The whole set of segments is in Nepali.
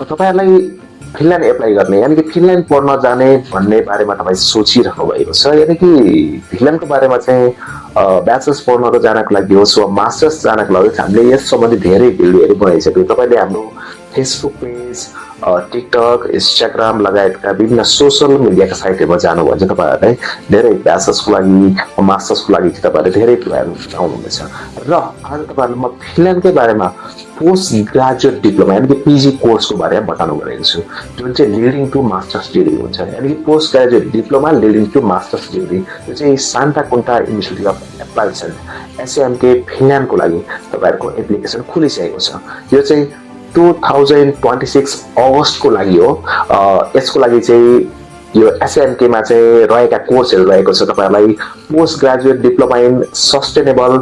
तपाईहरुलाई फिनल्यान्ड एप्लाई गर्ने यानि कि फिनल्यान्ड पढ्न जाने भन्ने बारेमा तपाई सोचिरहनु भएको छ यानि कि फिनल्यान्डको बारेमा चाहिँ ब्याचलर्स पढ्नको जानको लागि होस् वा मास्टर्स जानको लागि हामीले यस सम्बन्धी धेरै भिडियोहरू बनाइसक्यौं तपाईले हाम्रो फेसबुक पेज टिकटक इन्स्टाग्राम लगायतका विभिन्न सोशल मिडियाका साइटहरुमा जानुभयो भने तपाईहरुलाई धेरै ब्याचलर्सको लागि मास्टर्सको लागि तपाईहरुले धेरै कुराहरु पाउनुहुनेछ र आज तपाईहरुलाई म फिनल्यान्डकै बारेमा पोस्ट ग्रेजुएट डिप्लोमा यानी कि पीजी कोर्सको बारेमा बताउन गएको छु जुन चाहिँ लिडिङ टु मास्टर्स डिग्री हुन्छ यानी कि post graduate diploma leading to masters degree यो चाहिँ Satakunta institute of applied science SMK फिनल्यान्डको लागि तपाईहरुको एप्लिकेसन खुलिसकेको छ यो चाहिँ 2026 अगस्तको लागि हो यसको लागि चाहिँ यो एसएमके मा चाहिँ रहेका कोर्सहरु रहेको छ तपाईहरुलाई post graduate diploma in sustainable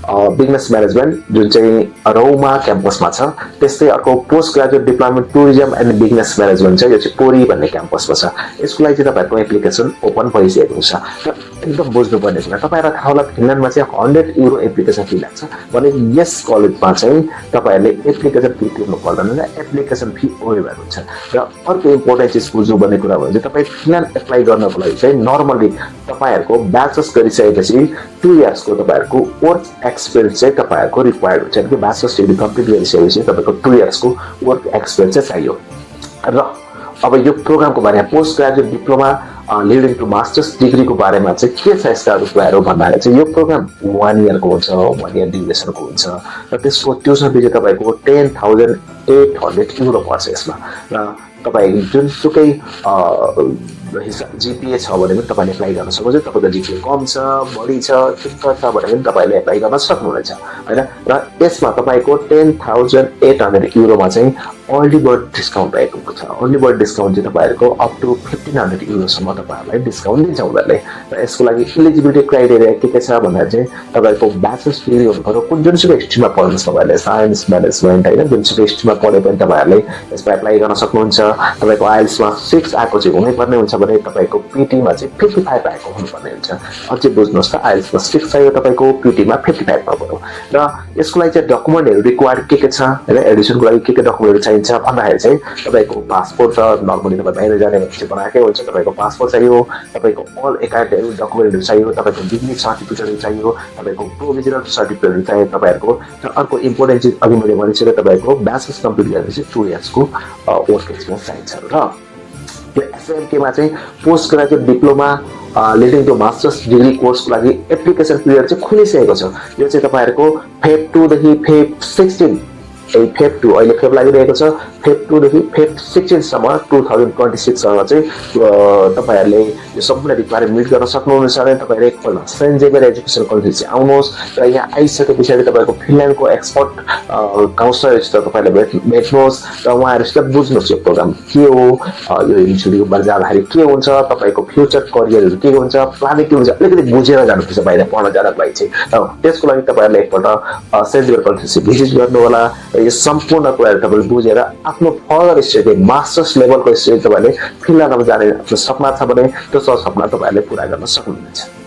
business management जुन चाहिँ रौमा क्याम्पसमा छ त्यस्तै अर्को post graduate diploma tourism and business management छ यो चाहिँ पोरी भन्ने क्याम्पसमा छ यसको लागि चाहिँ तपाईहरुको एप्लिकेसन ओपन भइसकेको छ र एकदम बुझ्नुपर्ने कुरा तपाईहरुलाई थाहा होला फिनल्यान्डमा चाहिँ 100 युरो एप्लिकेसन फी लाग्छ भने यस कलेजमा चाहिँ तपाईहरुले एप्लिकेसन फी तिर्नु पर्दैन र एप्लिकेसन फी वेभर हुन्छ र अर्को इम्पोर्टेन्ट चीज बुझ्नुपर्ने कुरा भने चाहिँ तपाई फिनल्यान्ड एप्लाई गर्नको लागि चाहिँ नर्मली तपाईहरुको ब्याचलर्स गरिसकेपछि 2 इयर्सको तपाईहरुको वर्क एक्सपीरियन्स चाहिँ तपाईहरुको रिक्वायर्ड हुन्छ कि ब्याचलर्स डिग्री कम्प्लिट गरिसकेपछि तपाईको 2 इयर्सको वर्क एक्सपीरियन्स चाहिँ चाहियो र अब यो प्रोग्रामको बारेमा post graduate diploma leading to masters डिग्रीको बारेमा चाहिँ के छ यसका कुराहरु भन्दाखेरि चाहिँ यो प्रोग्राम 1 इयरको हुन्छ 1 इयर ड्युरेसनको हुन्छ र त्यसको ट्युसन फी चाहिँ तपाईको 10,800 युरो पर्छ यसमा र तपाई जुनसुकै जीपीए छ भने पनि तपाईले एप्लाई गर्न सक्नुहुन्छ तपाईको जीपीए कम छ बढी छ ठिक छ भने पनि तपाईले एप्लाई गर्न सक्नुहुनेछ हैन र यसमा तपाईको 10,800 युरोमा चाहिँ अर्ली बर्ड डिस्काउन्ट रहेको छ अर्ली बर्ड डिस्काउन्ट चाहिँ तपाईहरुको अप टु 1500 युरो सम्म तपाईहरुलाई डिस्काउन्ट दिन्छ उनीहरुले र यसको लागि एलिजिबिलिटी क्राइटेरिया के छ भन्दा चाहिँ तपाईको ब्याचलर्स डिग्री हुनुपर्यो कुन जुनसुकै स्ट्रिममा पढ्नुस् तपाईहरुले साइन्स म्यानेजमेन्ट हैन जुनसुकै स्ट्रिममा पढे पनि तपाईहरुले यसमा एप्लाई गर्न सक्नुहुन्छ तपाईको आइएलटीएस मा 6 आएको चाहिँ हुनै पर्ने हुन्छ भने तपाईको पीटी मा चाहिँ 55 आएको हुनुपर्ने हुन्छ अझै बुझ्नुस् त आइएलटीएस मा 6 चाहियो तपाईको पीटी मा 55 पर्यो र यसको लागि चाहिँ डकुमेन्टहरु रिक्वायर्ड के छ हैन एडिसनको लागि के डकुमेन्टहरु चाहिन्छ भन्दाखेरि चाहिँ तपाईको पासपोर्ट र नर्मली तपाई बाहिर जाने भने चाहिँ बनाएकै हुन्छ तपाईको पासपोर्ट चाहियो तपाईको अल एकाउन्टहरु डकुमेन्टहरु चाहियो तपाईको डिग्री सर्टिफिकेटहरु चाहियो तपाईको प्रोभिजनल सर्टिफिकेटहरु चाहियो तपाईहरुको र अर्को इम्पोर्टेन्ट चीज अघि मैले भनेको तपाईको ब्याचलर्स कम्प्लिट गरेपछि 2 इयर्सको वर्क एक्सपीरियन्स चाहिन्छ र यो एसएमके मा चाहिँ post graduate diploma leading to masters degree कोर्सको लागि एप्लिकेसन पिरियड चाहिँ खुलिसकेको छ यो चाहिँ तपाईहरुको फेब 2 देखि फेब 16 फेब 2 अहिले फेब लागिरहेको छ फेब 2 देखि फेब 16 सम्म 2026 सम्म चाहिँ तपाईहरुले यो सम्पूर्ण रिक्वायरमेन्ट मिट गर्न सक्नुहुनेछ भने तपाईहरु एकपल्ट सेन्ट जेभियर एजुकेसन कलेज चाहिँ आउनुहोस् र यहाँ आइसकेपछि तपाईको फिनल्यान्डको एक्सपर्ट काउन्सिलरसित तपाईले भेट्नुहोस् र उहाँहरुसित बुझ्नुहोस् यो प्रोग्राम के हो यो इन्स्टिट्युटमा जाँदाखेरि के हुन्छ तपाईको फ्युचर करियरहरु के हुन्छ प्लानिङ के हुन्छ अलिकति बुझेर जानुपर्छ बाहिर पढ्न जानको लागि चाहिँ र त्यसको लागि तपाईहरुले एकपल्ट सेन्ट जेभियर कलेज भिजिट गर्नु होला र यो सम्पूर्ण कुराहरु तपाईले बुझेर आफ्नो फर्दर स्टडी मास्टर्स लेभलको स्टडी तपाईले फिनल्यान्डमा जाने आफ्नो सपना छ भने त्यो सपना तपाईहरुले पूरा गर्न सक्नुहुनेछ